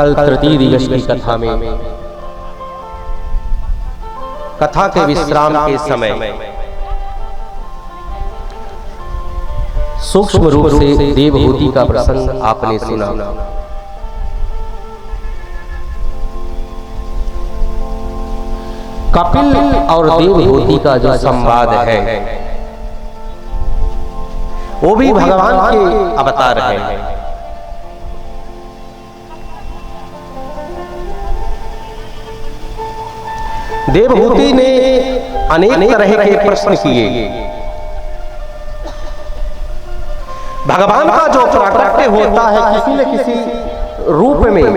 कल तृतीय दिवस की कथा में कथा के विश्राम के समय सूक्ष्म रूप से देवहूति का प्रसंग आपने सुना। कपिल और देवहूति का जो संवाद है वो भी भगवान के अवतार हैं। देवहूति ने अनेक तरह के प्रश्न किए। भगवान का जो प्राकट्य होता है किसी न किसी रूप में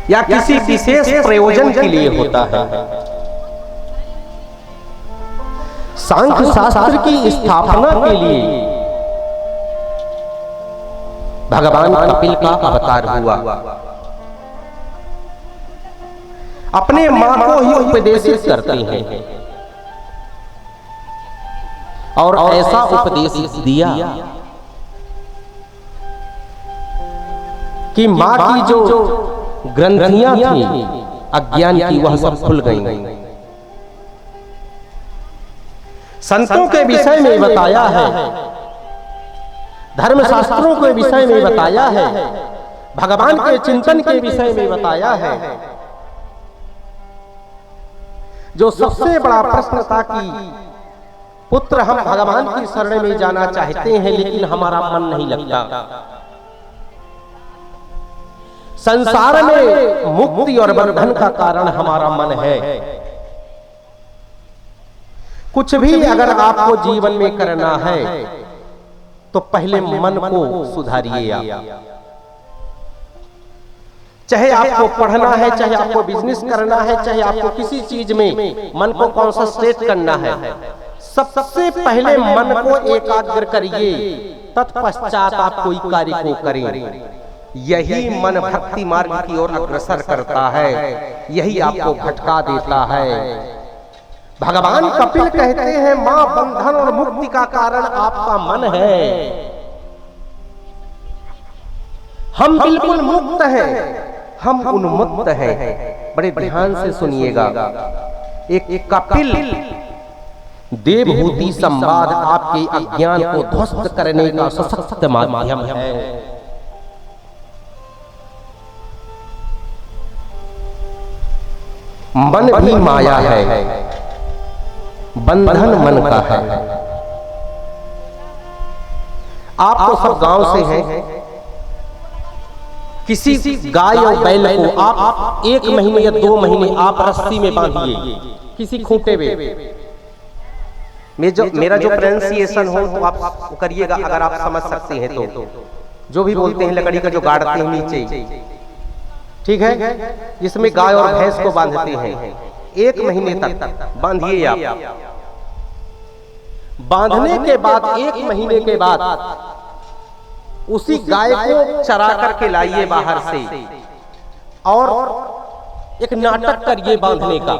या किसी विशेष प्रयोजन के लिए होता है। सांख्य शास्त्र की स्थापना के लिए भगवान कपिल का अवतार हुआ। अपने मां को ही उपदेशित करते हैं और ऐसा उपदेश दिया कि मां की जो ग्रंथियां थी अज्ञान की वह सब खुल गई। संतों के विषय में बताया है, धर्मशास्त्रों के विषय में बताया है, भगवान के चिंतन के विषय में बताया है। जो सबसे बड़ा प्रश्न था कि पुत्र हम भगवान की शरण में जाना चाहते हैं लेकिन हमारा मन नहीं लगता। संसार में मुक्ति और बंधन का कारण हमारा मन है। कुछ भी अगर आपको जीवन में करना है तो पहले मन को सुधारिए आप। चाहे आपको पढ़ना है, चाहे आपको बिजनेस करना है, चाहे आपको किसी चीज में मन को कॉन्सेंट्रेट करना है, सबसे पहले मन को एकाग्र करिए, तत्पश्चात आप कोई कार्य को करें। यही मन भक्ति मार्ग की ओर अग्रसर करता है, यही आपको भटका देता है। भगवान कपिल कहते हैं मां बंधन और मुक्ति का कारण आपका मन है। हम बिल्कुल मुक्त हैं, हम उन्मुक्त हैं। बड़े ध्यान से सुनिएगा। एक कपिल देवहूति संवाद आपके अज्ञान को ध्वस्त करने का सशक्त माध्यम है। मन भी माया है, बंधन मन का है। आप तो सब गांव से हैं। किसी गाय और बैल को आप 1 महीने या 2 महीने आप रस्सी में बांधिए किसी खूंटे में मेरा जो प्रोनाउंसिएशन हो तो आप करिएगा अगर आप समझ सकते हैं तो। जो भी बोलते हैं लकड़ी का जो गाड़ते हैं नीचे, ठीक है, जिसमें गाय और भैंस को बांधते हैं 1 महीने तक बांधिए आप। बांधने के बाद 1 महीने के बाद उसी गाय को चरा करके लाइए बाहर से और एक नाटक करिए बांधने का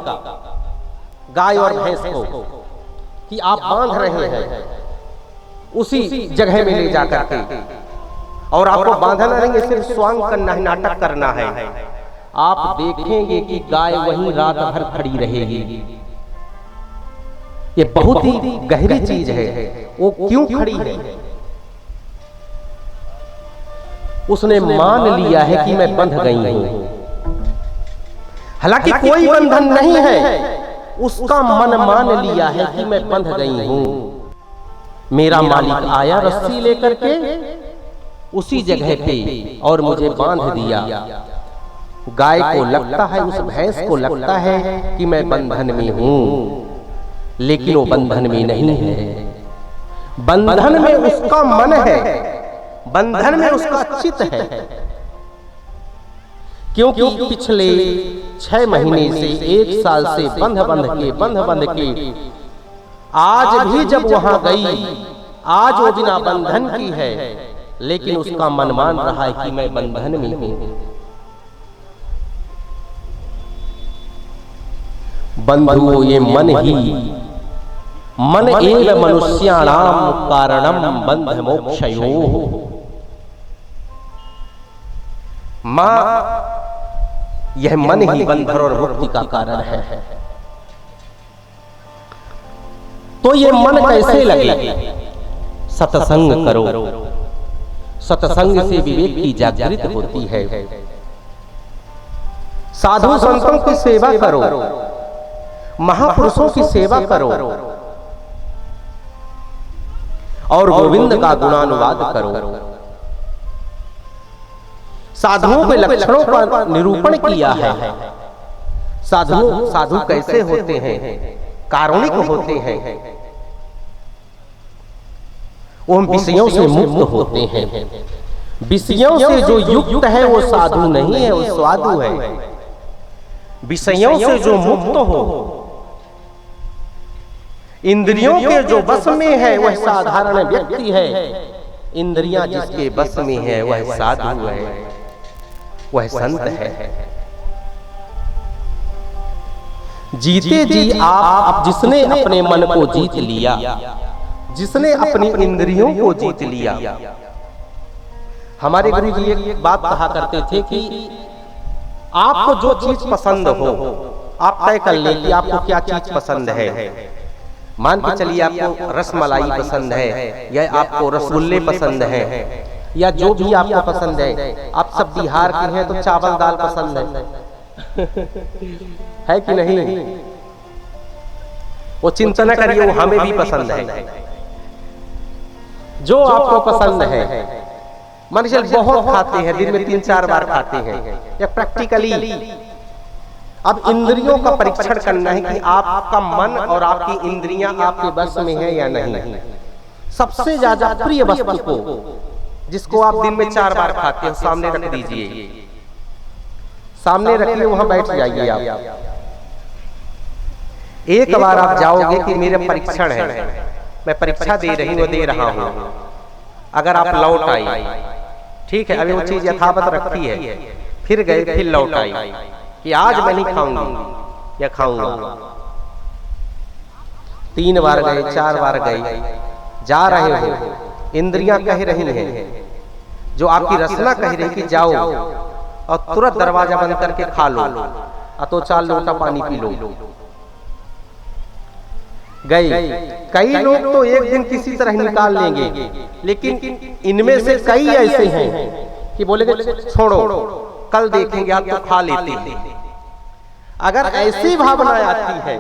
गाय और भैंस को कि आप बांध रहे हैं उसी जगह में ले जाकर के, और आपको बांधना नहीं, सिर्फ स्वांग करना है, नाटक करना है। आप देखेंगे कि गाय वहीं रात भर खड़ी रहेगी। ये बहुत ही गहरी चीज है। वो क्यों खड़ी है? उसने मान लिया है कि मैं बंध गई हूं। हालांकि कोई बंधन नहीं है, उसका मन मान लिया है कि मैं बंध गई हूं। मेरा मालिक आया रस्सी लेकर के उसी जगह पे और मुझे बांध दिया। गाय को लगता है, उस भैंस को लगता है कि मैं बंधन में हूं, लेकिन वो बंधन में नहीं है। बंधन में उसका मन है, बंधन में उसका चित्त है। क्योंकि पिछले 6 महीने से 1 साल से बंध बंध के आज भी जब वहां गई, आज वो बिना बंधन की है, लेकिन उसका मन मान रहा है कि मैं बंधन में हूं। बंधुओं, ये मन एव मनुष्याणाम कारणम बंध मोक्षयोः। मां यह मन ही बंधन और मुक्ति का कारण है। तो ये मन कैसे लगे? सत्संग करो। सत्संग से विवेक की जागृति होती है। साधु संतों की सेवा करो, महापुरुषों की सेवा करो और गोविंद का गुणानुवाद करो। साधुओं के लक्षणों का निरूपण किया है। साधु कैसे होते हैं? कारुणिक होते हैं। वो विषयों से मुक्त होते हैं। विषयों से जो युक्त है वो साधु नहीं है, वो साधु है। विषयों से जो मुक्त हो, इंद्रियों के जो बस में है वह साधारण व्यक्ति है। इंद्रियां जिसके बस में है वह साधु है, वह संत है। जीते जी आप जिसने अपने मन को जीत लिया, जिसने अपनी इंद्रियों को जीत लिया। हमारे गुरु जी एक बात कहा करते थे कि आपको जो चीज पसंद हो आप तय कर लें कि आपको क्या चीज पसंद है। मान के चलिए आपको रसमलाई पसंद है, या आपको रसगुल्ले पसंद है, या जो भी आपको पसंद है। आप सब बिहार के हैं तो चावल दाल पसंद है कि नहीं? वो चिंता न करिए, वो हमें भी पसंद है। जो आपको पसंद है, मनुष्य बहुत खाते हैं, दिन में 3-4 बार खाते हैं, या प्रैक्टिकली। अब इंद्रियों का परीक्षण करना है कि आपका मन और आपकी इंद्रियां आपके बस में है या नहीं। सबसे ज्यादा प्रिय वस्तु को, जिसको आप दिन में 4 बार खाते हैं, सामने रख दीजिए। सामने रखिए, वहां बैठ जाइए आप। एक बार आप जाओगे कि मेरा परीक्षण है, मैं परीक्षा दे रहा हूं। अगर आप लौट आई, ठीक है, अभी वो चीज यथावत रखी है, फिर गए, फिर लौट आई कि आज मैं नहीं खाऊंगी या खाऊंगा। 3 बार गए, 4 बार गए, जा रहे हो, इंद्रियां कह रही हैं, जो आपकी रसना कह रही कि जाओ, और तुरंत दरवाजा बंद करके खा लो, तो 4 लोटा पानी पी लो। गए। कई लोग तो एक दिन किसी तरह निकाल लेंगे, लेकिन इनमें से कई ऐसे हैं कि बोलेंगे छोड़ो, कल देखेंगे, आप तो खा लेते हैं। अगर ऐसी भावना आती है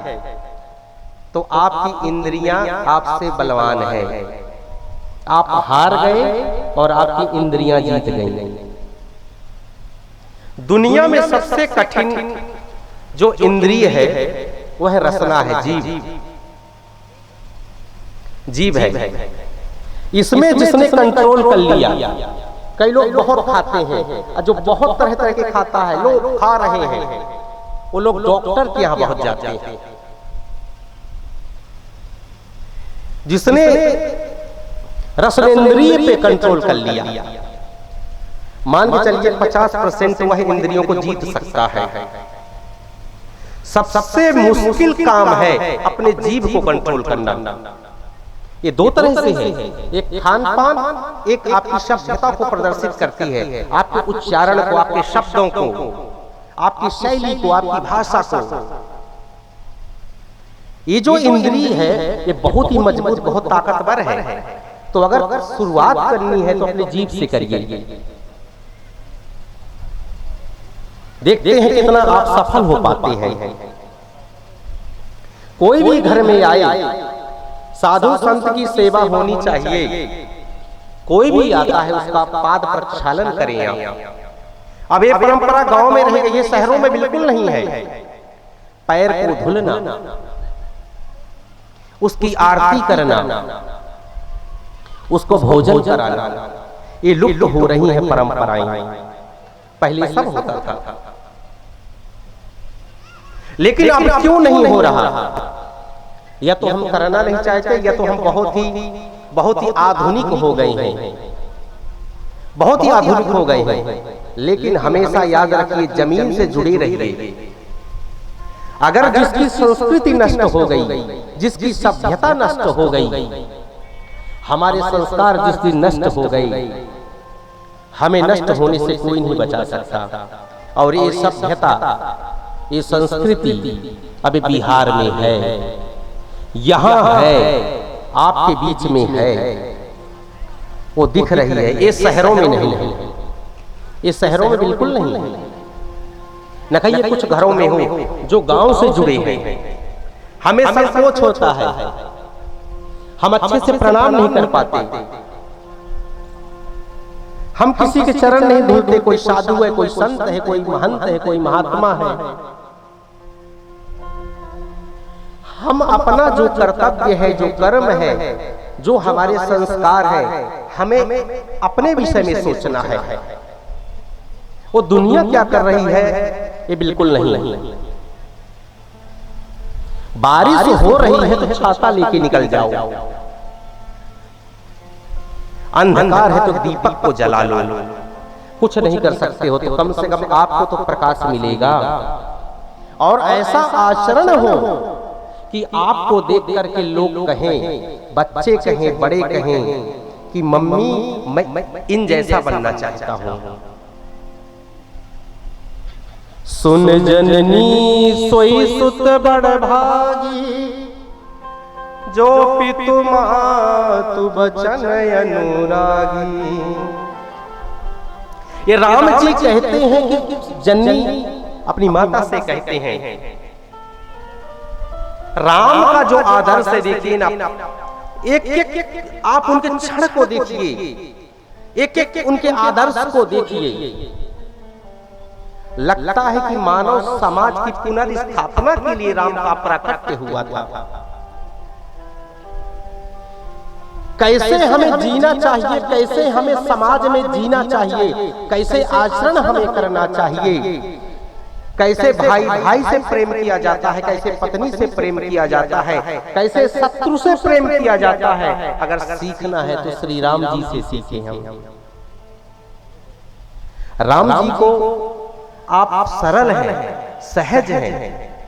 तो आपकी इंद्रियां आपसे बलवान है, आप हार गए और आपकी इंद्रियां जीत गई। दुनिया में सबसे कठिन जो इंद्रिय है वह रसना है, जीभ है। इसमें जिसने कंट्रोल कर लिया, कई लोग बहुत खाते हैं, जो बहुत तरह तरह के खाता है, लोग खा रहे हैं, वो लोग डॉक्टर के यहां पहुंच जाते हैं। जिसने रसनेंद्रिय पे कंट्रोल कर लिया, मान के चलिए 50% वह इंद्रियों को जीत सकता है। सबसे मुश्किल काम है अपने जीभ को कंट्रोल करना। ये 2 तरह से है, एक खान पान, एक आपकी शब्दता को प्रदर्शित करती है, आपके उच्चारण को, आपके शब्दों को, आपकी शैली को, आपकी भाषा को। ये जो इंद्रिय है ये बहुत ही मजबूत, बहुत ताकतवर है। तो अगर शुरुआत करनी है तो अपनी जीभ से करिए। देखते हैं कितना आप सफल हो पाते हैं। कोई भी घर में आए, साधु संत की सेवा होनी चाहिए। कोई भी आता है उसका पाद प्रक्षालन करें आप। अब ये परंपरा गांव में रह गई है, शहरों में बिल्कुल नहीं है। पैर को धुलना, उसकी आरती करना, उसको भोजन कराना, ये लुप्त हो रही हैं परंपराएं। पहले सब होता था, लेकिन अब क्यों नहीं हो रहा? या तो हम करना नहीं चाहते, या तो हम बहुत ही आधुनिक हो गए हैं, बहुत ही आधुनिक हो गए हैं। लेकिन हमेशा याद रखिए, जमीन से जुड़े रहिए। अगर जिसकी संस्कृति नष्ट हो गई, जिसकी सभ्यता नष्ट हो गई, हमारे संस्कार जिस दिन नष्ट हो गई, हमें नष्ट होने से कोई नहीं बचा सकता। और ये सभ्यता, ये संस्कृति अभी बिहार में है, यहाँ है, आपके बीच में है, वो दिख रही है। ये शहरों में नहीं है, ये शहरों में बिल्कुल नहीं है। न कहिए कुछ घरों में हो जो गांव से जुड़े हैं, हमें संकोच होता है, हम अच्छे से प्रणाम नहीं कर पाते, हम किसी के चरण नहीं धोते। कोई साधु है, कोई संत है, कोई महंत है, कोई महात्मा है, हम अपना जो कर्तव्य है, जो कर्म है, जो हमारे संस्कार है, हमें अपने विषय में सोचना है। वो दुनिया क्या कर रही है ये बिल्कुल नहीं। बारिश हो रही है तो छाता लेके निकल जाओ, अंधकार है तो दीपक को जला लो। कुछ नहीं कर सकते हो तो कम से कम आपको तो प्रकाश मिलेगा। और ऐसा आचरण हो कि आपको देख करके लोग कहें, बच्चे कहें, बड़े कहें कि मम्मी मैं इन जैसा बनना चाहता हूं। सुन जननी सोई सुत बड़ भागी, जो पितु मातु बचन अनुरागी। ये राम जी कहते हैं कि जननी अपनी माता से कहते हैं। राम का जो आदर्श है देखिए ना, एक एक आप उनके क्षण को देखिए, एक एक उनके आदर्श को देखिए। लगता है कि मानव समाज की पुनर्स्थापना के लिए राम का प्राकट्य हुआ था। कैसे हमें जीना चाहिए, कैसे हमें समाज में जीना चाहिए, कैसे आचरण हमें करना चाहिए, कैसे भाई भाई से प्रेम किया जाता है, कैसे पत्नी से प्रेम किया जाता है, कैसे शत्रु से प्रेम किया जाता है। अगर सीखना है तो श्री राम जी से सीखे हम। राम जी को आप सरल हैं, सहज हैं,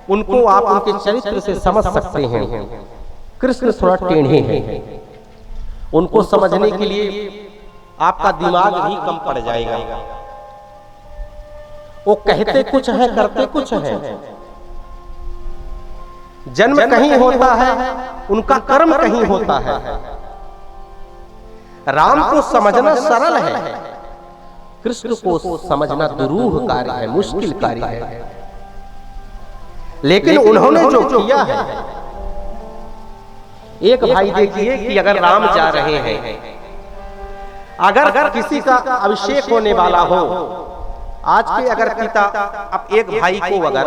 उनको आप उनके चरित्र से समझ सकते हैं। कृष्ण थोड़ा टेढ़े हैं, उनको समझने के लिए आपका दिमाग भी कम पड़ जाएगा। वो कहते कुछ है, करते कुछ है। जन्म कहीं होता है, उनका कर्म कहीं होता है। राम को समझना सरल है, कृष्ण को समझना दुरूह कार्य है, मुश्किल कार्य है। लेकिन उन्होंने जो किया है, एक भाई देखिए कि अगर राम जा रहे हैं, अगर किसी का अभिषेक होने वाला हो, आज के अगर पिता अब एक भाई को अगर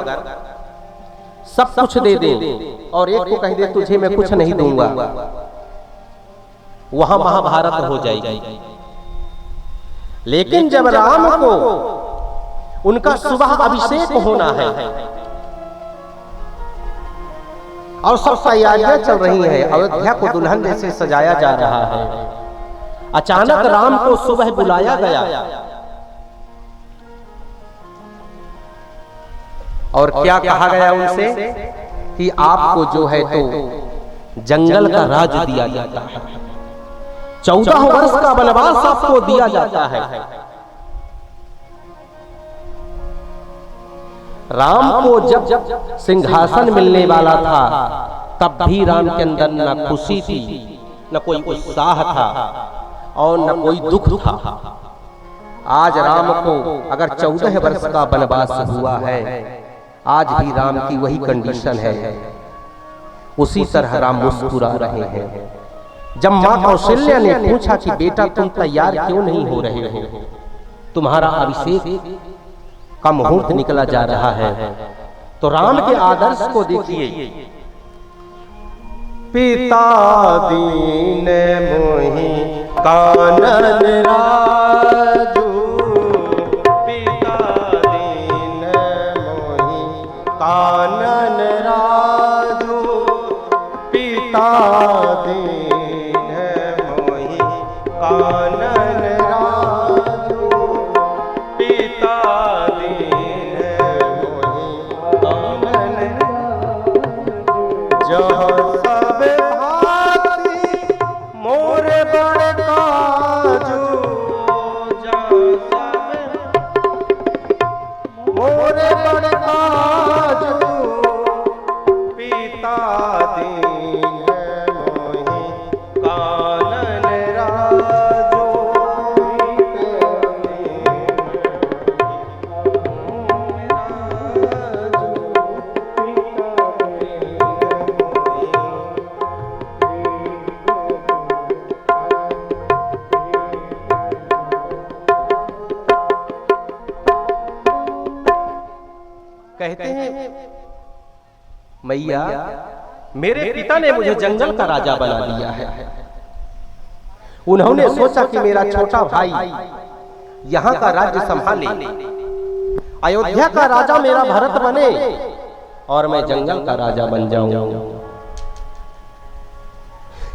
सब कुछ दे दे और एक को कह दे तुझे मैं कुछ नहीं दूंगा, वहां महाभारत हो जाएगी। लेकिन जब राम को उनका सुबह अभिषेक होना है और सब तैयारियां चल रही हैं, अयोध्या को दुल्हन जैसे सजाया जा रहा है, अचानक राम को सुबह बुलाया गया और क्या कहा गया उनसे कि आपको जो है तो जंगल का राज दिया जाता है, 14 वर्ष का वनवास आपको दिया जाता है। राम को जब सिंहासन मिलने वाला था, तब भी राम के अंदर न खुशी थी, न कोई उत्साह था और न कोई दुख था। आज राम को अगर 14 वर्ष का वनवास हुआ है, आज भी राम की वही कंडीशन है, उसी तरह राम मुस्कुरा रहे हैं। जब मां कौशल्या ने पूछा कि बेटा तुम तैयार क्यों नहीं हो रहे हो, तुम्हारा अभिषेक का मुहूर्त निकला जा रहा है, तो राम के आदर्श को देखिए। पिता दीन मोहि कानन राजू, पिता दीन मोहि कानन राजू, पिता दीन मोहि कानन राजू, पिता दीन मोहि कानन राजू। जहाँ सब भांति मोर बड़ काजू, जहाँ मैया मेरे पिता ने मुझे जंगल का राजा बना दिया है। उन्होंने सोचा कि मेरा छोटा भाई यहाँ का राज्य संभाले, अयोध्या का राजा मेरा भरत बने और मैं जंगल का राजा बन जाऊं,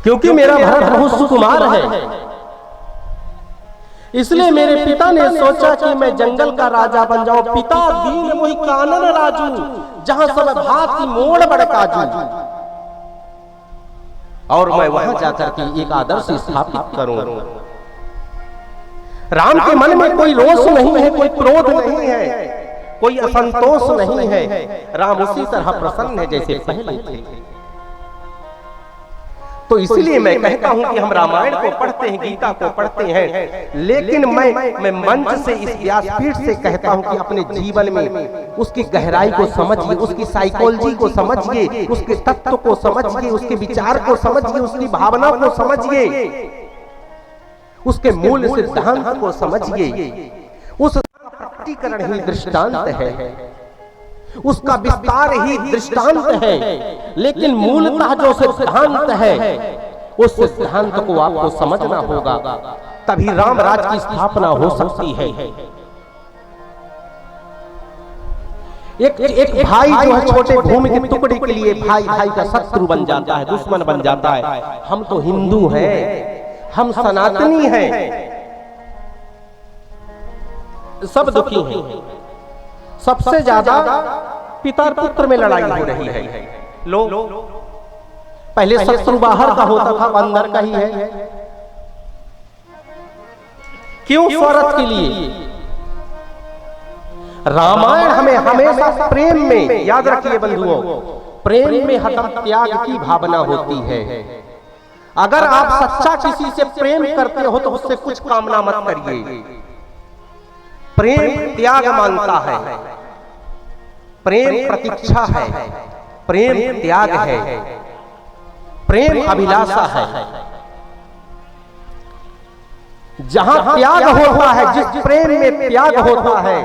क्योंकि मेरा भरत बहुत सुकुमार है। इसलिए मेरे पिता ने सोचा कि मैं जंगल का राजा बन जाऊं। पिता दीन मोहि कानन राजू, जहां सब भांति मोड़ बड़ काजू, और मैं वहां जाकर के एक आदर्श स्थापित करूं। राम के मन में कोई रोष नहीं है, कोई क्रोध नहीं है, कोई असंतोष नहीं है। राम उसी तरह प्रसन्न है जैसे पहले थे। तो इसलिए मैं कहता हूं कि हम रामायण को पढ़ते हैं, गीता को पढ़ते हैं, लेकिन मैं मंच से, इस व्यासपीठ से कहता हूं कि अपने जीवन में उसकी गहराई को समझिए, उसकी साइकोलॉजी को समझिए, उसके तत्व को समझिए, उसके विचार को समझिए, उसकी भावना को समझिए, उसके मूल सिद्धांत को समझिए। उस प्रकटीकरण ही दृष्टांत है, उसका विस्तार ही दृष्टांत है, लेकिन मूलतः जो सिद्धांत है उस सिद्धांत को आपको समझना होगा, तभी राम राज की स्थापना हो सकती है। एक भाई जो है छोटे भूमि के टुकड़े के लिए भाई भाई का शत्रु बन जाता है, दुश्मन बन जाता है। हम तो हिंदू हैं, हम सनातनी हैं, सब दुखी हैं। सबसे ज्यादा पिता पुत्र में लड़ाई हो रही है। लो पहले शत्रु बाहर का होता था, अंदर का ही है। क्यों? स्वार्थ के लिए। रामायण हमें हमेशा प्रेम में, याद रखिए बंधुओं, प्रेम में हरदम त्याग की भावना होती है। अगर आप सच्चा किसी से प्रेम करते हो तो उससे कुछ कामना मत करिए। प्रेम त्याग मांगता है, प्रेम प्रतीक्षा है, प्रेम त्याग है, प्रेम अभिलाषा है। जहां त्याग होता है, जिस प्रेम में त्याग होता है,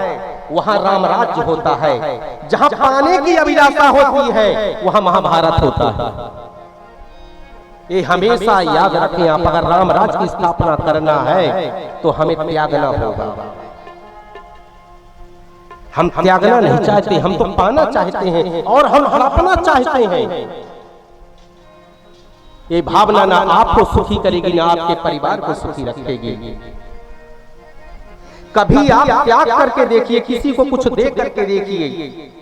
वहां राम राज्य होता है। जहां पाने की अभिलाषा होती है, वहां महाभारत होता है। ये हमेशा याद रखें आप, अगर राम राज्य की स्थापना करना है तो हमें त्यागना होगा। हम त्यागना नहीं चाहते, हम तो पाना चाहते हैं और हम हड़पना चाहते हैं। ये भावना ना आपको सुखी करेगी, ना आपके परिवार को सुखी रखेगी। कभी आप त्याग करके देखिए, किसी को कुछ दे करके देखिए।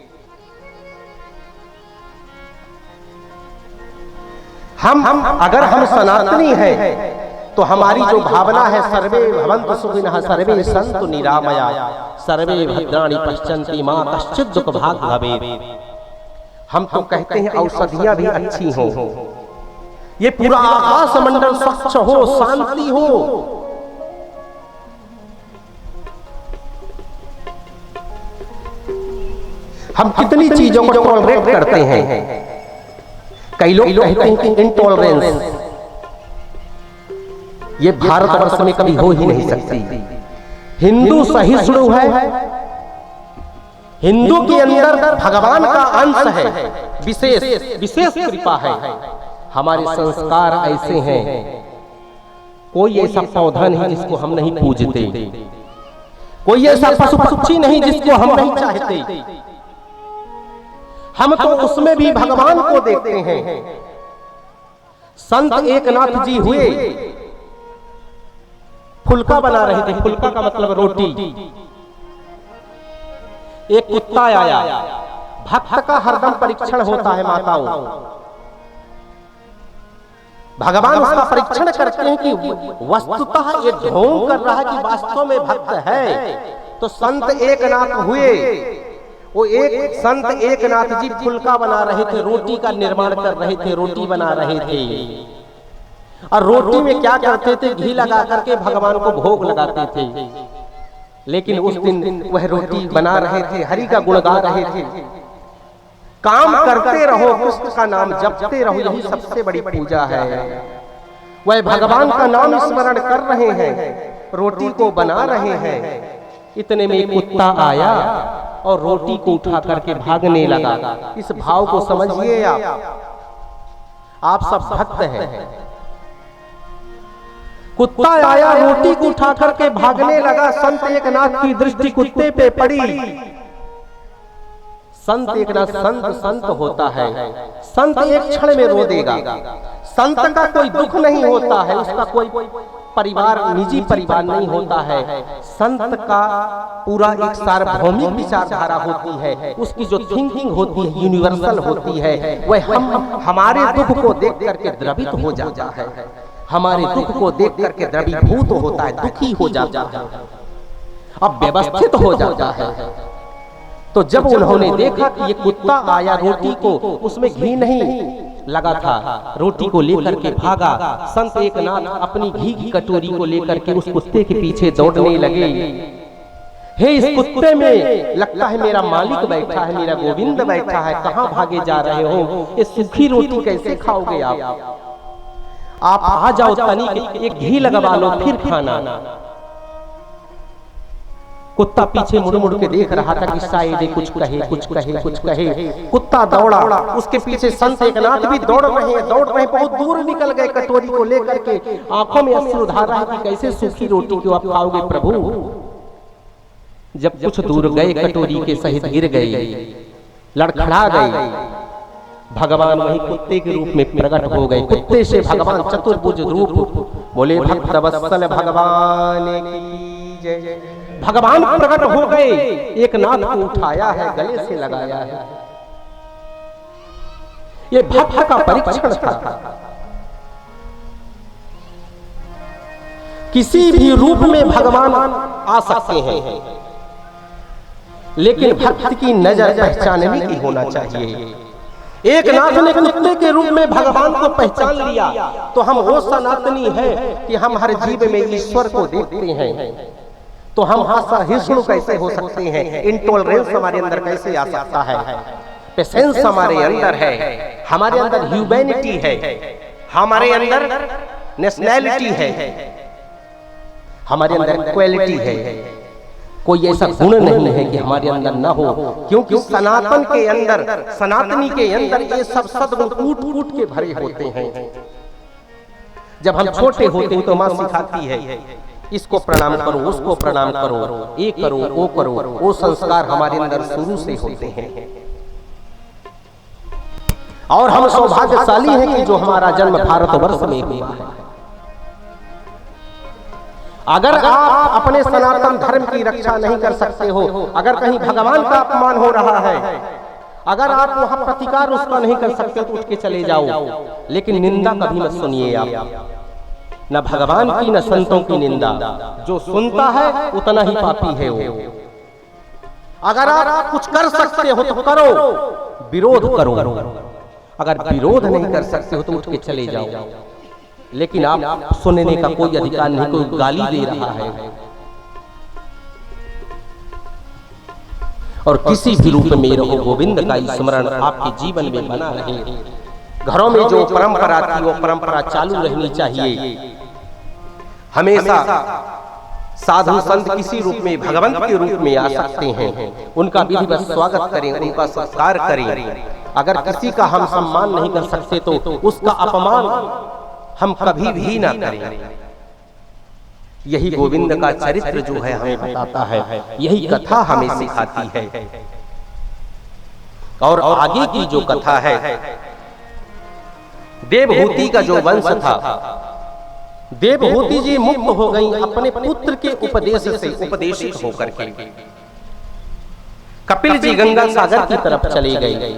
अगर हम सनातनी हैं तो हमारी जो भावना है, सर्वे भवन्तु सुखिनः सर्वे सन्तु निरामया सर्वे भद्राणि पश्यन्ति मा कश्चित् दुःख भाग् भवेत्। हम तो कहते हैं औषधियां भी अच्छी हो, ये पूरा आकाश मंडल स्वच्छ हो, शांति हो। हम कितनी चीजों को टॉलरेट करते हैं। कई लोग कहते हैं कि इंटॉलरेंस ये भारतवर्ष में कभी हो ही नहीं सकती। हिंदू सहिष्णु है, हिंदू के अंदर भगवान का अंश है, विशेष कृपा है। हमारे संस्कार ऐसे हैं, कोई ऐसा पौधा नहीं जिसको हम नहीं पूजते, कोई ऐसा पशु पक्षी नहीं जिसको हम नहीं चाहते। हम तो उसमें भी भगवान को देखते हैं। संत एकनाथ जी हुए, फुल्का बना रहे थे। फुल्का का मतलब रोटी। एक कुत्ता आया। भक्त का हरदम परीक्षण होता है माताओं। भगवान उसका परीक्षण करते हैं कि वस्तुतः ये ढोंग कर रहा है कि वास्तव में भक्त है। तो संत एकनाथ हुए। वो एक संत एकनाथ जी फुल्का बना रहे थे, रोटी का निर्माण कर रहे थे, रोटी बना रहे थे। और रोटी में क्या करते थे? घी लगा करके भगवान को भोग लगाते थे। लेकिन उस दिन वह रोटी बना रहे थे, हरि का गुण गा रहे थे। काम करते रहो, कृष्ण का नाम जपते रहो, यही सबसे बड़ी पूजा है। वह भगवान का नाम स्मरण कर रहे हैं, रोटी को बना रहे हैं। इतने में एक कुत्ता आया और रोटी को उठा करके भागने लगा। इस भाव को समझिए आप सब भक्त हैं। कुत्ता आया, रोटी को उठा करके भागने लगा। संत एकनाथ की दृष्टि कुत्ते पे पड़ी। संत एकनाथ संत होता है। संत एक क्षण में रो देगा। संत का कोई दुख नहीं होता है, उसका कोई परिवार, निजी परिवार नहीं होता है। संत का पूरा एक सार्वभौमिक विचारधारा होती है। उसकी जो थिंकिंग होती है यूनिवर्सल होती है। वह हमारे दुख को देख करके द्रवित हो जाता है, हमारे दुख को देख करके द्रवीभूत होता है, दुखी हो जाता है, अब व्यवस्थित हो जाता है। तो जब उन्होंने देखा कि ये कुत्ता आया, रोटी को उसमें घी नहीं लगा था, रोटी को लेकर के भागा, संत एकनाथ अपनी घी की कटोरी को लेकर के उस कुत्ते के पीछे दौड़ने लगे। हे, इस कुत्ते में लगता है मेरा मालिक बैठा है, मेरा गोविंद बैठा है, कहाँ भागे जा रहे हो? ये सूखी रोटी कैसे खाओगे आप आ जाओ, तनिक एक घी लगवा लो फिर खाना। कुत्ता पीछे मुड़ मुड़ के देख रहा था कि शायद कुछ कहे कुछ कहे कुछ कहे। कुत्ता दौड़ा, उसके पीछे संत एकनाथ भी दौड़ रहे हैं, बहुत दूर निकल गए कटोरी को लेकर के। आंखों में अश्रु धार रहा है कि कैसे सूखी रोटी को आप खाओगे प्रभु। जब कुछ दूर गए, कटोरी के सहित गिर गए, लड़खड़ा गए। भगवान वही कुत्ते के रूप में प्रकट हो गए। कुत्ते से भगवान चतुर्भुज रूप, बोले भक्त वत्सल भगवान की जय। भगवान प्रकट हो गए, एक नाथ को उठाया है, गले से लगाया है। ये भक्त का परीक्षण था। किसी भी रूप में भगवान आ सकते हैं, लेकिन भक्त की नजर पहचानने की होना चाहिए। एक नाथ ने कुत्ते के रूप में भगवान को पहचान लिया, तो हम वो सनातनी है कि हम हर जीव में ईश्वर को देखते हैं। तो हम असहिष्णु कैसे हो सकते हैं? इंटॉलरेंस हमारे अंदर कैसे आ सकता है? पेशेंस हमारे अंदर है, हमारे अंदर ह्यूमैनिटी है, हमारे अंदर नेशनैलिटी है, हमारे अंदर क्वालिटी है। कोई ऐसा गुण नहीं है कि हमारे अंदर ना हो, क्योंकि सनातन के अंदर, सनातनी के अंदर ये सब सद्गुण कूट कूट के भरे होते हैं। जब हम छोटे होते हैं तो माँ सिखाती है, इसको प्रणाम करो, उसको प्रणाम करो, ये करो, वो करो। वो संस्कार हमारे अंदर शुरू से होते हैं। और हम सौभाग्यशाली हैं कि जो हमारा जन्म भारतवर्ष में हुआ है। अगर आप अपने सनातन धर्म की रक्षा नहीं कर सकते हो, अगर कहीं भगवान का अपमान हो रहा है, अगर आप वहां प्रतिकार उसका नहीं कर सकते तो उठ के चले जाओ, लेकिन निंदा कभी मत सुनिए आप, न भगवान की न संतों की निंदा। जो सुनता है उतना ही पापी है वो। अगर आप कुछ कर सकते हो तो करो, विरोध करो। अगर विरोध नहीं कर सकते हो तो उठ के चले जाओ, लेकिन आप सुनने का कोई अधिकार नहीं। कोई गाली दे रहा है और किसी भी रूप में रहो, गोविंद का स्मरण आपके जीवन में बना रहे। घरों में जो परंपरा थी वो परंपरा चालू रहनी चाहिए। हमेशा साधु संत किसी रूप में, भगवंत के रूप में आ सकते हैं, उनका विधिवत स्वागत करें, उनका सत्कार करें। अगर किसी का हम सम्मान नहीं कर सकते तो उसका अपमान हम कभी भी ना करें। यही गोविंद का चरित्र जो है हमें बताता है, यही कथा हमें सिखाती है। और आगे की जो कथा है, देवहूति का जो वंश था, देवहूति जी मुक्त हो गई अपने पुत्र के उपदेश से, उपदेशित होकर के। कपिल जी गंगा सागर की तरफ चले गए,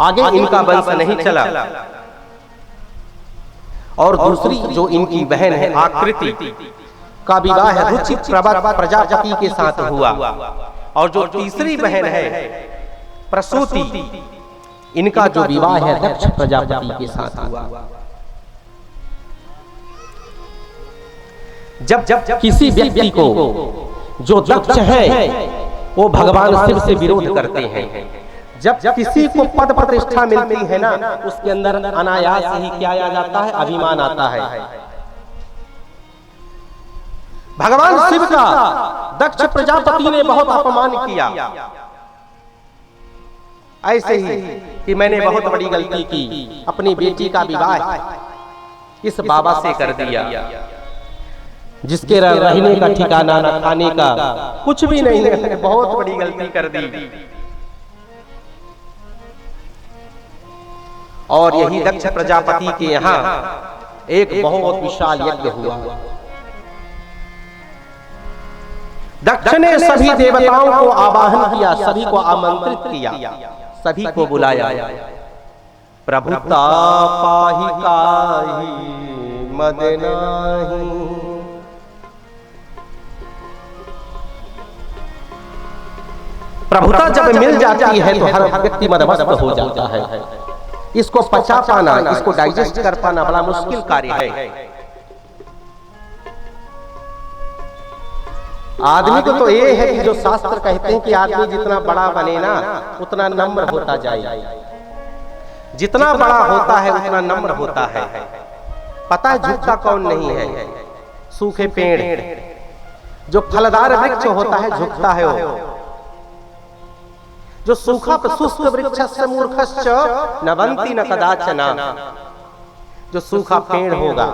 आगे इनका वंश नहीं चला। और दूसरी जो इनकी बहन है आकृति का विवाह रुचि प्रजापति के साथ हुआ। और जो तीसरी बहन है प्रसूति, इनका जो विवाह है दक्ष प्रजापति के साथ हुआ। जब किसी व्यक्ति को, जो दक्ष है वो भगवान शिव से विरोध करते हैं, जब किसी को पद प्रतिष्ठा मिलती है ना, उसके अंदर अनायास ही क्या आ जाता है? अभिमान आता है। भगवान शिव का दक्ष प्रजापति ने बहुत अपमान किया। ऐसे ही कि मैंने बहुत बड़ी गलती की, अपनी बेटी का विवाह इस बाबा से कर दिया, जिसके रहने का ठिकाना ना खाने का कुछ भी नहीं है, बहुत बड़ी गलती कर दी। और यही दक्ष प्रजापति के यहाँ एक बहुत विशाल यज्ञ हुआ। दक्ष ने सभी देवताओं को आवाहन किया, सभी को आमंत्रित किया, सभी को बुलाया। प्रभुता पाहि काहि मद नाहि, प्रभुता जब मिल जाती है तो हर व्यक्ति मदमस्त हो जाता है। इसको पचा पाना, इसको डाइजेस्ट कर पाना बड़ा मुश्किल कार्य है। आदमी को तो ये है कि जो शास्त्र कहते हैं कि आदमी जितना बड़ा बने ना उतना नम्र होता जाए, जितना बड़ा होता है उतना नम्र होता है। पता है झुकता कौन नहीं है? सूखे पेड़, जो फलदार वृक्ष होता है झुकता है वो। जो सूखा शुष्क वृक्षस्य मूर्खश्च न बनती न कदाचन, जो सूखा पेड़ होगा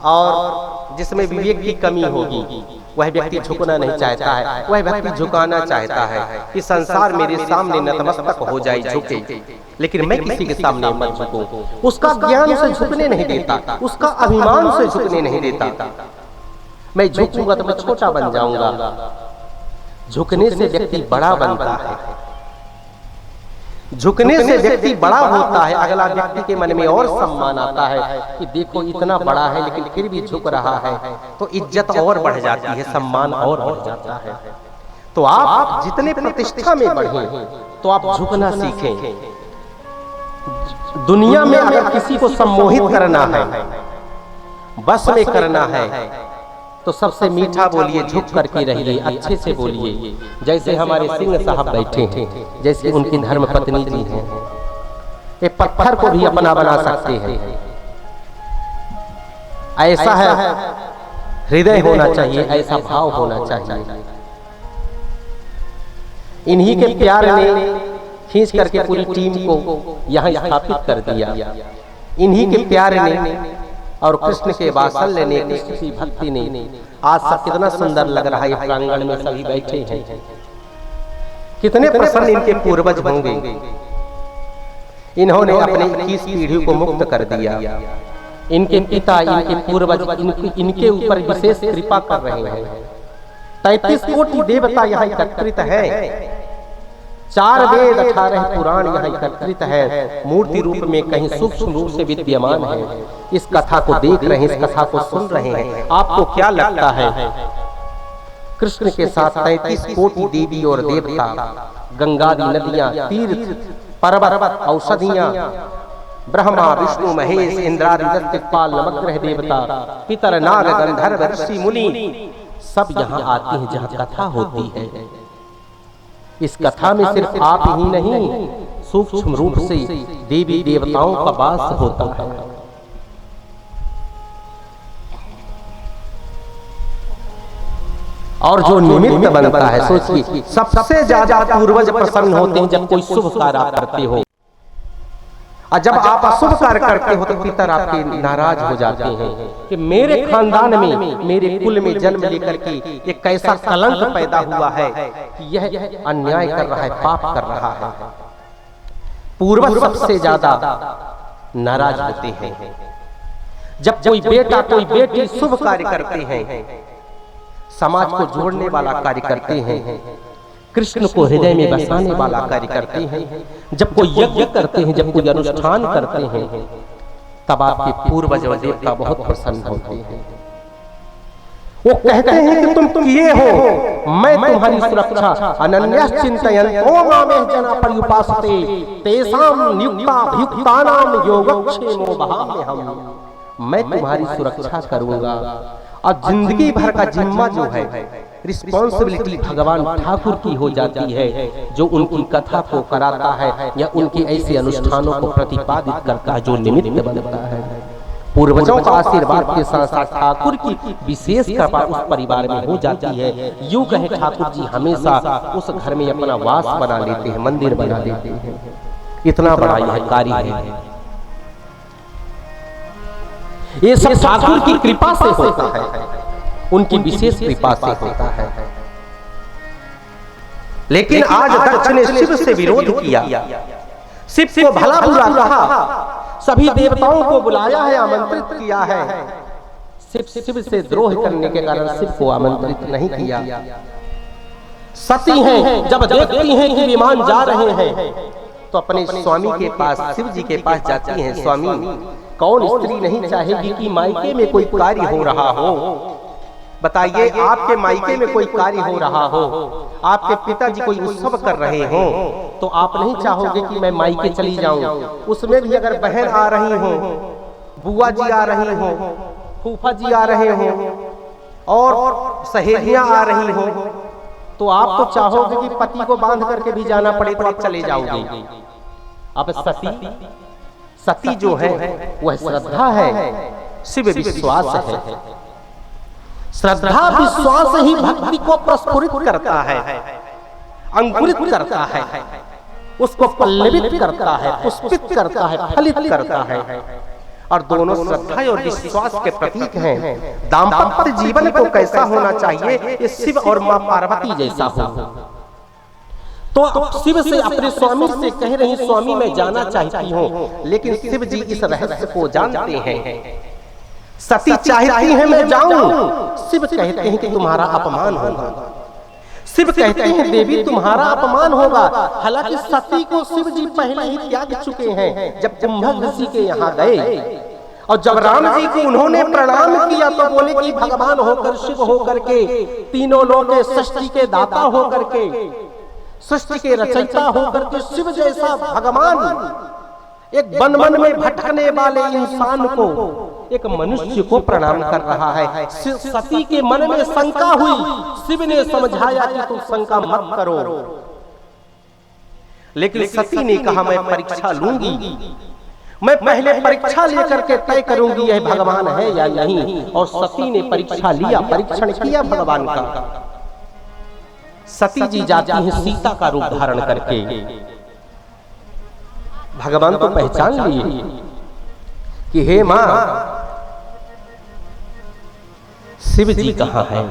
और जिसमें विवेक की कमी होगी वह व्यक्ति झुकना नहीं चाहता है, वह व्यक्ति झुकाना चाहता है कि संसार मेरे सामने नतमस्तक हो जाए, झुके, लेकिन मैं किसी के सामने मत झुकूं। उसका ज्ञान से झुकने नहीं देता, उसका अभिमान से झुकने नहीं देता। मैं झुकूंगा तो मैं छोटा बन जाऊंगा। झुकने से व्यक्ति बड़ा बनता है, झुकने से व्यक्ति बड़ा होता है। अगला व्यक्ति के मन में और सम्मान आता है कि देखो इतना बड़ा है लेकिन फिर भी झुक रहा है, तो इज्जत और बढ़ जाती है, सम्मान और बढ़ जाता है। तो आप जितने प्रतिष्ठा में बढ़े तो आप झुकना सीखें। दुनिया में अगर किसी को सम्मोहित करना है, बस में करना है, तो सबसे मीठा बोलिए, झुक करके रहिए, अच्छे से बोलिए। जैसे हमारे सिंह साहब बैठे हैं, जैसे उनकी धर्म पत्नी जी हैं, ये पत्थर को भी अपना बना सकते हैं। ऐसा है हृदय होना चाहिए, ऐसा भाव होना चाहिए। इन्हीं के प्यार ने खींच करके पूरी टीम को यहाँ स्थापित कर दिया। इन्हीं के प्यार ने और कृष्ण के वात्सल्य ने, कृष्ण की भक्ति ने आज सब कितना सुंदर लग रहा है। प्रांगण में सभी बैठे हैं, कितने प्रसन्न इनके पूर्वज होंगे। इन्होंने अपने 21 पीढ़ी को मुक्त कर दिया। इनके पिता, इनके पूर्वज इनके ऊपर विशेष कृपा कर रहे हैं। 33 कोटि देवता यहाँ एकत्रित है, 4 वेद 18 पुराण यहाँ एकत्रित है, मूर्ति रूप में कहीं सूक्ष्म रूप से विद्यमान है। इस कथा को देख रहे हैं, इस कथा को सुन रहे हैं। आपको क्या लगता है? कृष्ण के साथ 33 कोटि देवी और देवता, गंगादि नदियां, तीर्थ, पर्वत, औषधियां, ब्रह्मा विष्णु महेश इंद्रादि दिक्पाल नवग्रह देवता, पितर नाग गंधर्व ऋषि मुनि सब यहाँ आते हैं जहाँ कथा होती है। इस कथा में सिर्फ आप ही नहीं, सूक्ष्म रूप से देवी देवताओं का वास होता है। और जो निमित्त बनता है, सोचिए सबसे ज्यादा पूर्वज प्रसन्न होते हैं जब कोई शुभ कार्य करते हो, और जब आप अशुभ कार्य करते हो तो पितर आपके नाराज हो जाते हैं कि मेरे खानदान में, मेरे कुल में जन्म लेकर के एक कैसा कलंक पैदा हुआ है कि यह अन्याय कर रहा है, पाप कर रहा है। पूर्वज सबसे ज्यादा नाराज होते हैं जब कोई बेटा, कोई बेटी शुभ कार्य करते हैं, समाज को जोड़ने वाला कार्य करते हैं, कृष्ण को हृदय में बसाने वाला कार्य करते हैं, जब कोई यज्ञ करते हैं, जब कोई अनुष्ठान करते हैं, तब आपके पूर्वज और देवता बहुत प्रसन्न होते हैं। वो कहते हैं कि तुम किए हो, मैं तुम्हारी सुरक्षा अनन्यः चिंतयन्तो मामेह जना पर्युपासते तेषां नियुक्ताभियुक्तानां योगक्षेमो वहाम्यहम्। मैं तुम्हारी सुरक्षा करूंगा। और जिंदगी भर का जिम्मा जो है, रिस्पॉन्सिबिलिटी भगवान ठाकुर की हो जाती है, जो उनकी कथा को कराता है या उनके ऐसे अनुष्ठानों को प्रतिपादित करता है, जो निमित्त बनता है। पूर्वजों का आशीर्वाद के साथ साथ ठाकुर की विशेष कृपा उस परिवार में हो जाती है। यूं कहे ठाकुर जी हमेशा उस घर में अपना वास बना लेते हैं, मंदिर बना लेते हैं। इतना बड़ा यह कार्य है। ये सब ठाकुर की कृपा से होता है, उनकी विशेष कृपा से होता है। लेकिन आज दक्ष ने शिव से विरोध किया, शिव को भला बुरा कहा, सभी देवताओं को बुलाया है, आमंत्रित किया है। शिव से द्रोह करने के कारण शिव को आमंत्रित नहीं किया। सती हैं, जब देखती हैं कि विमान जा रहे हैं तो अपने स्वामी के पास, शिव जी के पास जाती हैं। स्वामी, कौन स्त्री नहीं चाहेगी कि मायके में कोई कार्य हो रहा हो? बताइए, आपके मायके में कोई कार्य हो रहा हो, आपके पिताजी कोई उत्सव कर रहे हो, तो आप नहीं चाहोगे कि मैं मायके चली जाऊं। उसमें भी अगर बहन आ रही हो, बुआ जी आ रही हो, फूफा जी आ रहे हो और सहेलियां आ रही हो, तो आप तो चाहोगे कि पति को बांध करके भी जाना पड़े तो आप चले जाओगे। अब सती जो है वह श्रद्धा है, शिव विश्वास है। श्रद्धा विश्वास ही भक्ति को प्रस्फुरित करता है, अंकुरित करता है, उसको पल्लवित करता है, पुष्पित करता है, फलित करता है। और दोनों श्रद्धा और विश्वास के प्रतीक हैं। दाम्पत्य जीवन को कैसा होना चाहिए? ये शिव और मां पार्वती जैसा हो। तो शिव से अपने स्वामी से कह रही, स्वामी मैं जाना चाहती हूँ, लेकिन शिव जी इस रहस्य को जानते हैं। सती चाहती है मैं जाऊं, शिव कहते हैं कि तुम्हारा अपमान होगा। शिव कहते हैं देवी तुम्हारा अपमान होगा। हालांकि सती को शिव जी पहले ही त्याग चुके हैं। जब कुंभक ऋषि के यहाँ गए और जब राम जी को उन्होंने प्रणाम किया तो बोले कि भगवान होकर, शिव होकर के, तीनों लोग के सृष्टि के दाता होकर के, सृष्टि के रचयिता होकर के, शिव जैसा भगवान एक वन में भटकने वाले इंसान को, एक मनुष्य को प्रणाम कर रहा है। सती के मन में शंका हुई, शिव ने समझाया कि तुम शंका मत करो, लेकिन सती ने कहा मैं परीक्षा लूंगी, मैं पहले परीक्षा लेकर के तय करूंगी यह भगवान है या नहीं। और सती ने परीक्षा लिया, परीक्षण किया भगवान का। सती जी जाती हैं सीता का रूप धारण करके। भगवान तो पहचान लिए कि हे मां, शिव जी कहां है?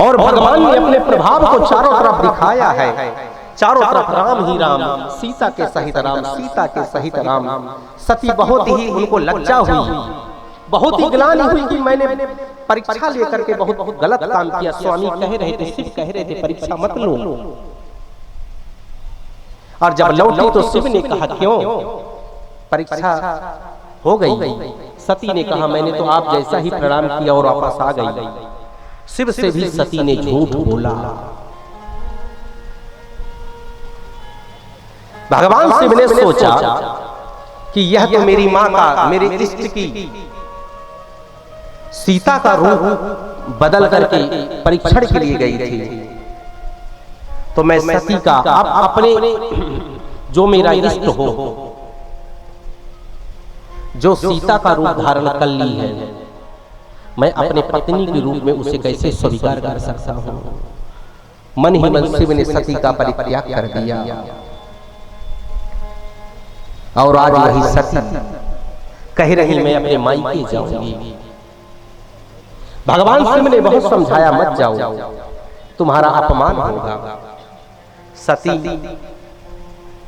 और भगवान ने अपने प्रभाव को चारों तरफ दिखाया है। चारों तरफ राम ही राम, सीता के सहित राम, सीता के सहित राम। सती बहुत ही उनको लज्जा हुई, बहुत ही ग्लानि हुई कि मैंने परीक्षा लेकर के बहुत गलत काम किया। स्वामी कह रहे थे, शिव कह रहे थे परीक्षा मत लो। और जब लौटी तो शिव ने कहा क्यों? परीक्षा हो गई। सती ने कहा मैंने तो आप जैसा ही प्रणाम किया और वापस आ गई। शिव से भी सती ने झूठ बोला। भगवान शिव ने सोचा कि यह तो मेरी मां का, मेरे इष्ट की सीता का रूप बदल करके परीक्षण के लिए गई थी, तो मैं सती का अपने जो मेरा इष्ट हो, जो सीता का रूप धारण कर ली है, मैं अपने पत्नी के रूप में उसे कैसे स्वीकार कर सकता हूं? मन ही मन शिव ने सती का परित्याग कर दिया। और आज वही सती कह रही मैं अपने मायके जाऊंगी। भगवान शिव ने बहुत समझाया मत जाओ, तुम्हारा अपमान होगा। सती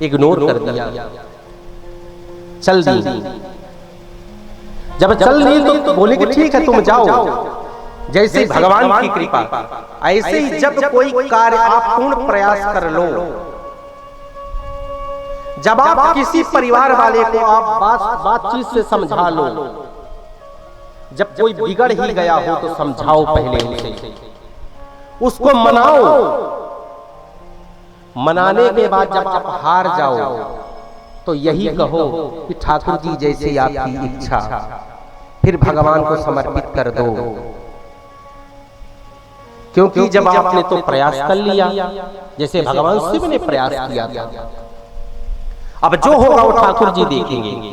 इग्नोर कर दिया, चल दी। जब चल दी तो बोले कि ठीक है तुम जाओ, जैसे भगवान की कृपा। ऐसे ही जब कोई कार्य आप पूर्ण प्रयास कर लो, जब आप किसी परिवार वाले को आप बातचीत से समझा लो, जब कोई बिगड़ ही गया हो तो समझाओ पहले उसे, उसको मनाओ। मनाने के बाद जब आप हार जाओ तो यही कहो कि ठाकुर जी जैसे आपकी इच्छा, फिर भगवान को समर्पित कर दो। क्योंकि जब आपने तो प्रयास कर लिया, जैसे भगवान शिव ने प्रयास किया था, अब जो होगा वो ठाकुर जी देखेंगे।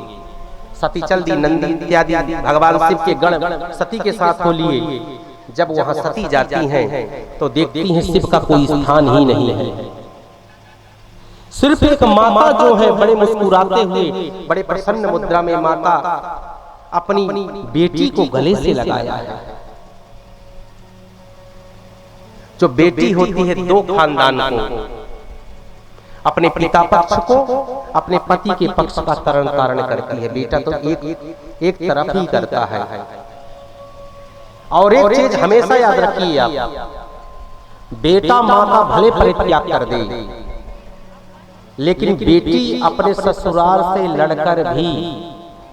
सती चल दी, नंदी इत्यादि भगवान शिव के गण सती के साथ हो लिए। जब वहां सती जाती हैं तो देखती हैं शिव का कोई स्थान ही नहीं है। सिर्फ एक माता जो है बड़े मुस्कुराते हुए, बड़े प्रसन्न मुद्रा में माता अपनी बेटी को गले से लगाया है। जो बेटी होती है दो खानदान को, अपने पिता पक्ष को, अपने पति के पक्ष का तरण तारण करती है। बेटा तो एक तरफ ही करता है। और एक चीज हमेशा याद रखिए आप, बेटा माँ का भले परित्याग कर दे, लेकिन बेटी अपने ससुराल से लड़कर भी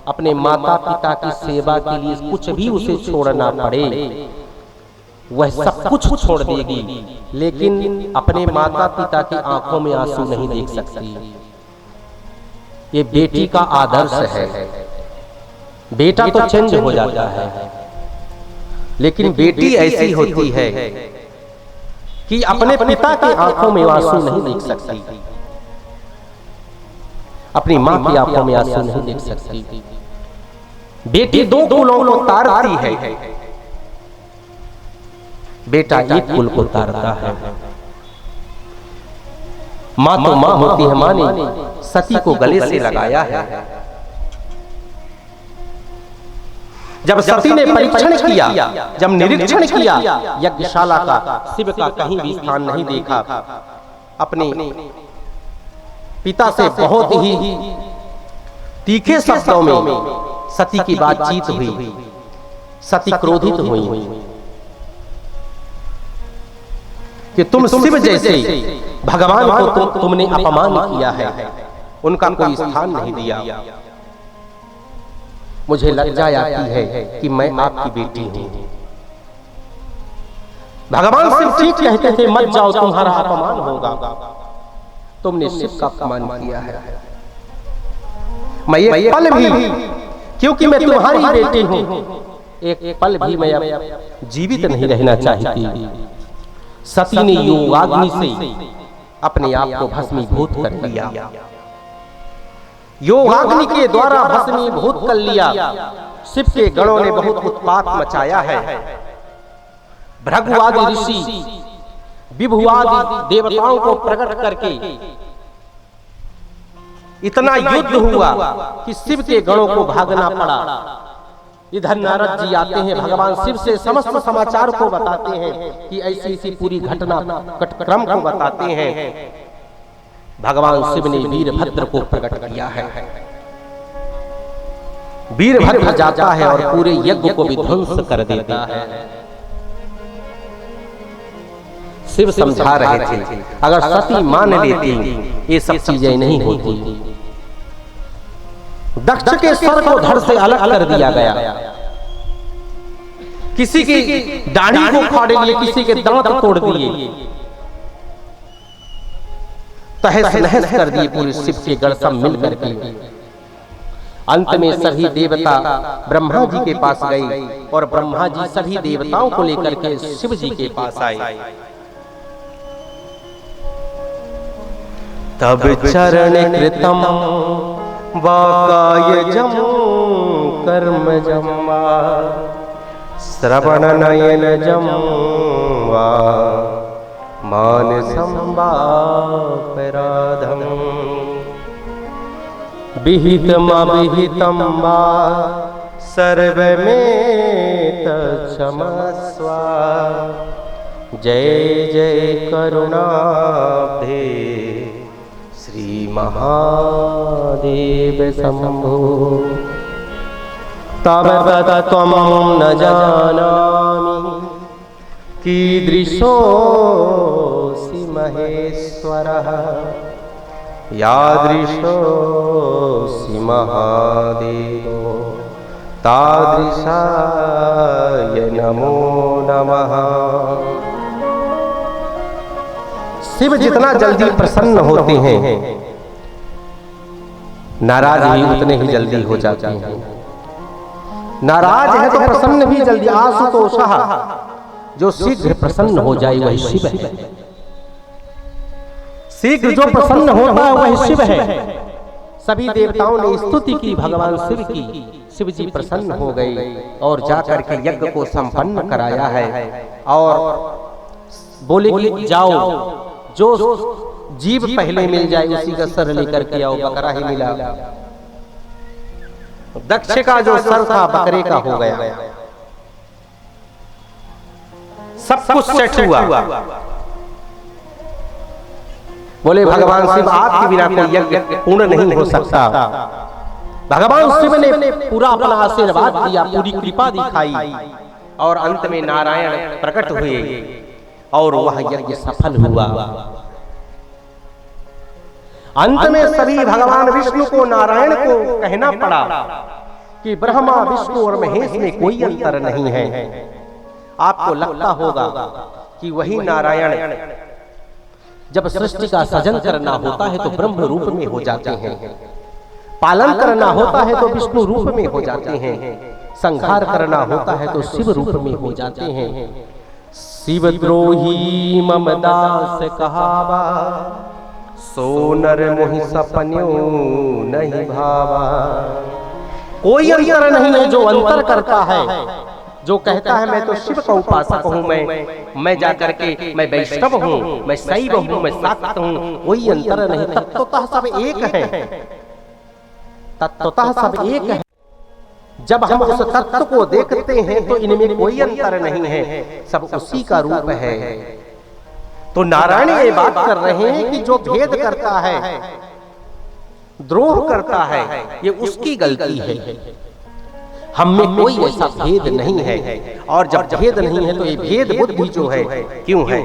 अपने माता पिता की सेवा के लिए कुछ भी उसे छोड़ना पड़े, वह सब कुछ छोड़ देगी, लेकिन अपने माता पिता की आंखों में आंसू नहीं देख सकती। ये बेटी का आदर्श है। बेटा तो चेंज हो जाता है, लेकिन बेटी ऐसी होती है कि अपने पिता की आंखों में आंसू नहीं देख सकती, अपनी मां की आंखों में आंसू नहीं देख सकती। बेटी दो कुलों को तारती है, बेटा एक कुल को तारता है। मां तो मां होती है, मां ने सती को गले से लगाया है। जब सती ने परीक्षण किया, जब निरीक्षण किया यज्ञशाला का, शिव का कहीं भी स्थान नहीं देखा, अपने पिता से बहुत ही तीखे शब्दों में सती की बातचीत हुई। सती क्रोधित हुई कि तुम शिव जैसे भगवान को तुमने अपमान किया है, उनका कोई स्थान नहीं दिया। मुझे लज्जा आती है कि मैं आपकी बेटी हूं। भगवान शिव ठीक कहते थे, मत जाओ तुम्हारा अपमान होगा, तुमने शिव का अपमान किया है। मैं एक पल भी, क्योंकि मैं तुम्हारी बेटी हूं, एक पल भी मैं जीवित नहीं रहना चाहती। सती ने योगाग्नि से अपने आप को भस्मीभूत कर लिया। योगाग्नि के द्वारा भस्मीभूत कर लिया। शिव के गणों ने बहुत उत्पात मचाया है। भृगुआदि ऋषि, विभुआदि देवताओं को प्रकट करके इतना युद्ध हुआ कि शिव के गणों को भागना पड़ा। इधर नारद जी आते हैं, भगवान शिव से समस्त समाचार को बताते हैं कि ऐसी ऐसी पूरी घटना क्रम को बताते हैं। भगवान शिव ने वीरभद्र को प्रकट किया है। वीरभद्र जाता है और पूरे यज्ञ को भी ध्वंस कर देता है। शिव समझा रहे थे, अगर सती मान लेती ये सब चीजें नहीं होती। दक्ष के सर को धड़ से अलग कर दिया गया, किसी की दाढ़ी को फाड़ लिए, किसी के दांत तोड़ दिए, तहस नहस कर दिए पूरे शिव के गण सब मिल करके। अंत में सभी देवता ब्रह्मा जी के पास गए और ब्रह्मा जी सभी देवताओं को लेकर के शिव जी के पास आए। तब चरण कृतम वाकायजम कर्मजम वा श्रवण नयनजम वा मानसं वापराधम विहितमविहितं वा सर्वमेतत्क्षमस्व। जय जय करुणाब्धे श्री महादेव शंभो। तव तत्त्वं न जानामि कीदृशोऽसि महेश्वरः यादृशोऽसि महादेवो तादृशाय नमो नमः। शिव जितना जल्दी प्रसन्न होते हैं, नाराज भी उतने ही जल्दी हो जाते हैं। नाराज है तो प्रसन्न भी जल्दी। आशुतोषः, जो शीघ्र प्रसन्न हो जाए वही शिव है। शीघ्र जो प्रसन्न होता है वही शिव है। सभी देवताओं ने स्तुति की भगवान शिव की। शिव जी प्रसन्न हो गए और जाकर के यज्ञ को संपन्न कराया है और बोले कि जाओ, जो जीव पहले मिल जाए उसी का सर लेकर के आओ। बकरा ही मिला। दक्ष का जो सर था बकरे का हो गया। सब कुछ सेट हुआ। बोले भगवान शिव, आपके बिना कोई यज्ञ पूर्ण नहीं हो सकता। भगवान शिव ने पूरा अपना आशीर्वाद दिया, पूरी कृपा दिखाई और अंत में नारायण प्रकट हुए और वह यज्ञ सफल हुआ। अंत में सभी भगवान विष्णु को, नारायण को कहना पड़ा कि ब्रह्मा, विष्णु और महेश में कोई अंतर नहीं है। आपको लगता होगा कि वही नारायण जब सृष्टि का सृजन करना होता है तो ब्रह्म रूप में हो जाते हैं, पालन करना होता है तो विष्णु रूप में हो जाते हैं, संहार करना होता है तो शिव रूप में हो जाते हैं। शिव द्रोही मम दास कहावा, सो नर मोहि सपन्यो नहीं भावा। कोई अंतर नहीं है जो अंतर करता है, जो कहता है मैं तो शिव का उपासक हूँ, मैं जाकर के मैं वैष्णव हूँ, मैं शैव हूँ, मैं शाक्त हूँ, कोई अंतर नहीं। तत्वतः सब एक है, तत्वतः सब एक है। जब हम उस तत्व को देखते हैं तो इनमें कोई अंतर नहीं है, सब उसी का रूप है। तो नारायण ये बात कर रहे हैं कि जो भेद करता है, द्रोह करता है, ये उसकी गलती है। हम में कोई ऐसा भेद नहीं है और जब भेद नहीं है तो ये भेद बुद्धि जो है क्यों है।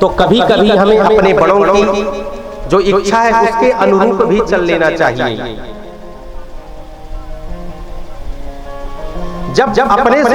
तो कभी कभी हमें अपने बड़ों की जो इच्छा है उसके अनुरूप भी चल लेना चाहिए। जब अपने से